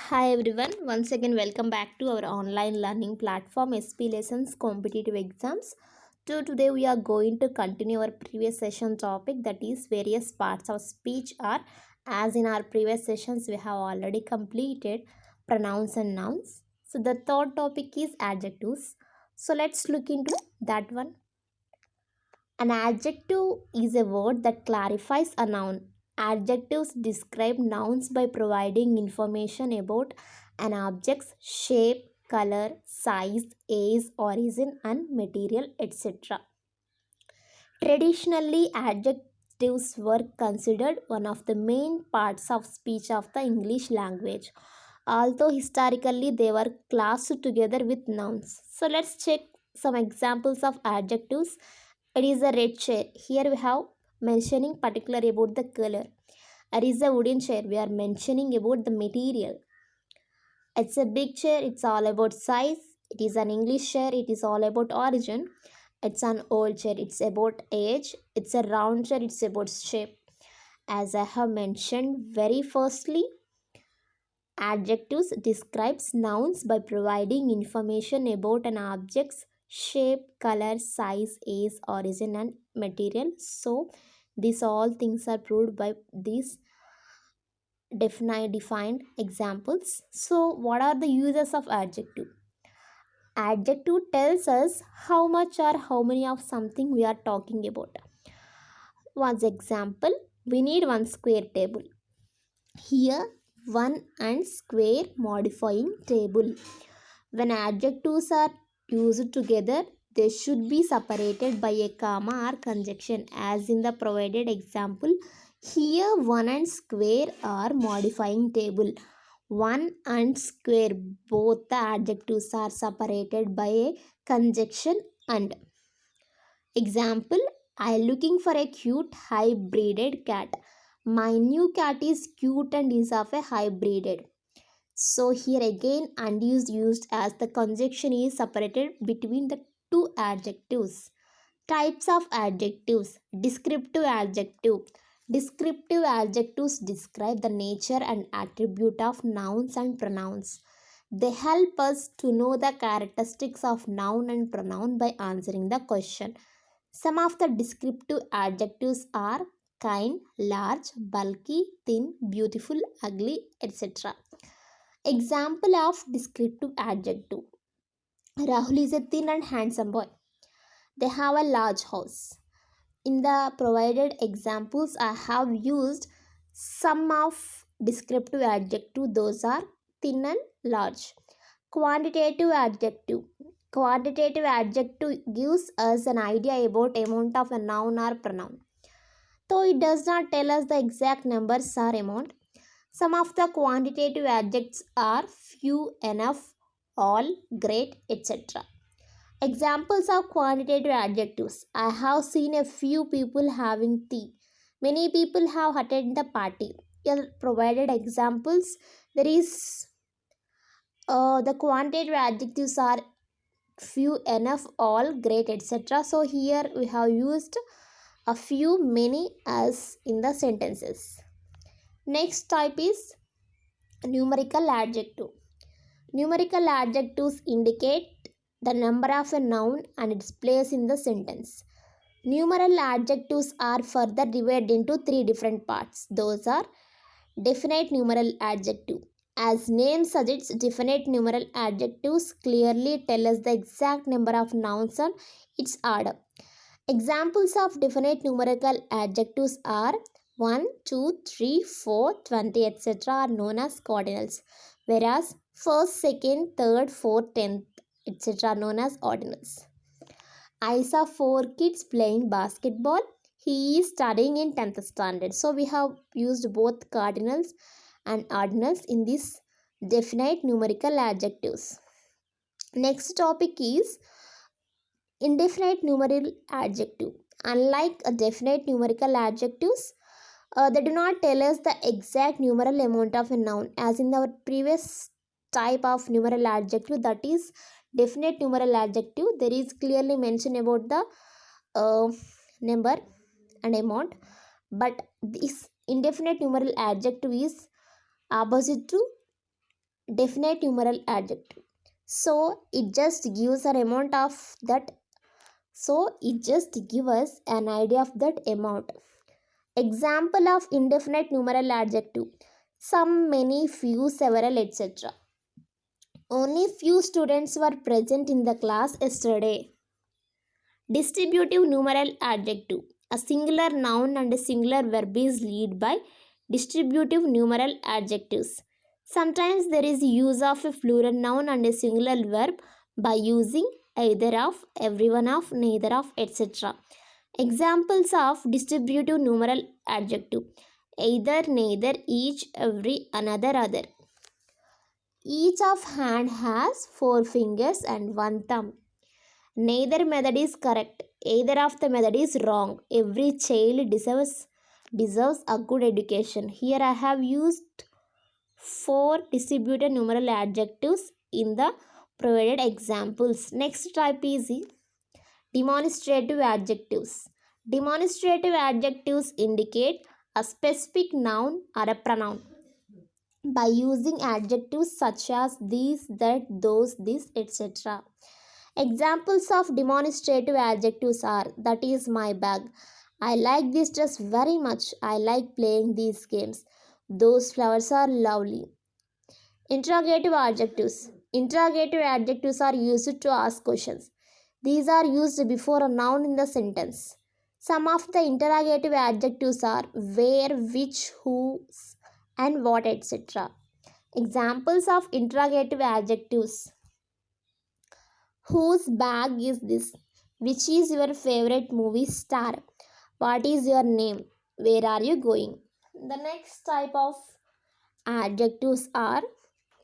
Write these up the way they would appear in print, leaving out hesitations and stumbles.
Hi everyone, once again welcome back to our online learning platform SP Lessons Competitive Exams. Today we are going to continue our previous session topic, that is various parts of speech are, as in our previous sessions we have already completed pronouns and nouns. So the third topic is adjectives. So let's look into that one. An adjective is a word that clarifies a noun. Adjectives describe nouns by providing information about an object's shape, color, size, age, origin, and material, etc. Traditionally, adjectives were considered one of the main parts of speech of the English language, although historically they were classed together with nouns. So let's check some examples of adjectives. It is a red chair. Here we have mentioning particular about the color. It is a wooden chair. We are mentioning about the material. It's a big chair. It's all about size. It is an English chair. It is all about origin. It's an old chair. It's about age. It's a round chair. It's about shape. As I have mentioned very firstly, adjectives describes nouns by providing information about an object's shape, color, size, age, origin, and material. So these all things are proved by these defined examples. So what are the uses of adjective? Adjective tells us how much or how many of something we are talking about. One example, we need one square table. Here, one and square modifying table. When adjectives are used together, they should be separated by a comma or conjunction, as in the provided example. Here, one and square are modifying table. One and square, both the adjectives are separated by a conjunction and. Example, I looking for a cute hybrided cat. My new cat is cute and is of a hybrided. So here again and is used as the conjunction is separated between the two adjectives. Types of adjectives. Descriptive adjective. Descriptive adjectives describe the nature and attribute of nouns and pronouns. They help us to know the characteristics of noun and pronoun by answering the question. Some of the descriptive adjectives are kind, large, bulky, thin, beautiful, ugly, etc. Example of descriptive adjective. Rahul is a thin and handsome boy. They have a large house. In the provided examples, I have used some of descriptive adjective. Those are thin and large. Quantitative adjective. Quantitative adjective gives us an idea about amount of a noun or pronoun. Though it does not tell us the exact numbers or amount, some of the quantitative adjectives are few, enough, all, great, etc. Examples of quantitative adjectives. I have seen a few people having tea. Many people have attended the party. Here provided examples. There is the quantitative adjectives are few, enough, all, great, etc. So here we have used a few, many as in the sentences. Next type is numerical adjective. Numerical adjectives indicate the number of a noun and its place in the sentence. Numeral adjectives are further divided into three different parts. Those are definite numeral adjective. As name suggests, definite numeral adjectives clearly tell us the exact number of nouns and its order. Examples of definite numerical adjectives are 1, 2, 3, 4, 20, etc. are known as cardinals, whereas first, second, third, fourth, tenth, etc. are known as ordinals. I saw 4 kids playing basketball. He is studying in 10th standard. So we have used both cardinals and ordinals in this definite numerical adjectives. Next topic is indefinite numerical adjective. Unlike a definite numerical adjectives, they do not tell us the exact numeral amount of a noun, as in our previous type of numeral adjective, that is definite numeral adjective. There is clearly mention about the number and amount, but this indefinite numeral adjective is opposite to definite numeral adjective. So it just gives an amount of that. So it just gives us an idea of that amount. Example of indefinite numeral adjective: some, many, few, several, etc. Only few students were present in the class yesterday. Distributive numeral adjective: a singular noun and a singular verb is lead by distributive numeral adjectives. Sometimes there is use of a plural noun and a singular verb by using either of, everyone of, neither of, etc. Examples of distributive numeral adjective: either, neither, each, every, another, other. Each of hand has four fingers and one thumb. Neither method is correct. Either of the method is wrong. Every child deserves a good education. Here I have used four distributed numeral adjectives in the provided examples. Next type is demonstrative adjectives. Demonstrative adjectives indicate a specific noun or a pronoun by using adjectives such as these, that, those, this, etc. Examples of demonstrative adjectives are: that is my bag, I like this dress very much, I like playing these games, those flowers are lovely. Interrogative adjectives. Interrogative adjectives are used to ask questions. These are used before a noun in the sentence. Some of the interrogative adjectives are where, which, whose, and what, etc. Examples of interrogative adjectives: whose bag is this? Which is your favorite movie star? What is your name? Where are you going? The next type of adjectives are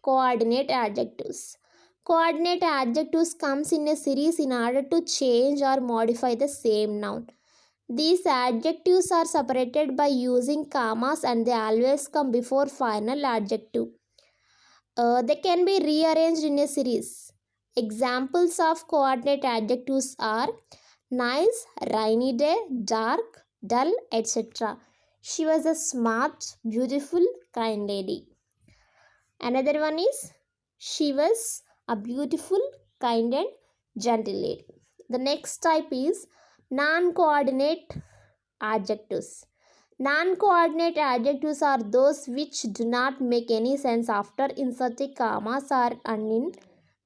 coordinate adjectives. Coordinate adjectives comes in a series in order to change or modify the same noun. These adjectives are separated by using commas and they always come before final adjective. They can be rearranged in a series. Examples of coordinate adjectives are nice, rainy day, dark, dull, etc. She was a smart, beautiful, kind lady. Another one is she was a beautiful, kind, and gentle lady. The next type is non coordinate adjectives. Non coordinate adjectives are those which do not make any sense after inserting commas or and in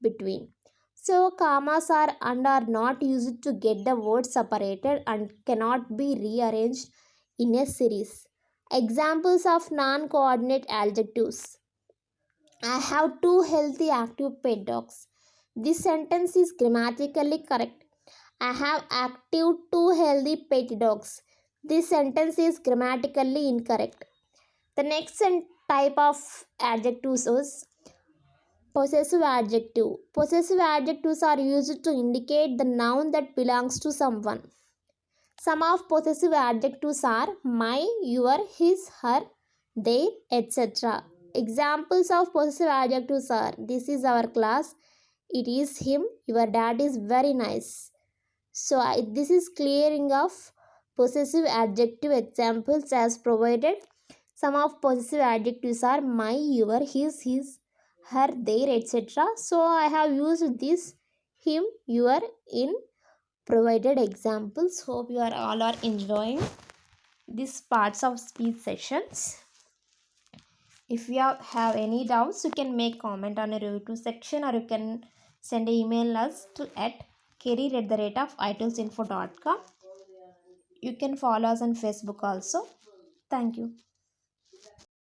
between. So, commas are and are not used to get the words separated and cannot be rearranged in a series. Examples of non coordinate adjectives: I have two healthy active pet dogs. This sentence is grammatically correct. I have active two healthy pet dogs. This sentence is grammatically incorrect. The next type of adjectives is possessive adjective. Possessive adjectives are used to indicate the noun that belongs to someone. Some of possessive adjectives are my, your, his, her, their, etc. Examples of possessive adjectives are this is our class, it is him, your dad is very nice. So this is clearing of possessive adjective examples as provided. Some of possessive adjectives are my, your, his, her, their, etc. So I have used this him, your in provided examples. Hope you are all are enjoying these parts of speech sessions. If you have any doubts, you can make comment on a review section or you can send an email us to at career@itulesinfo.com. You can follow us on Facebook also. Thank you.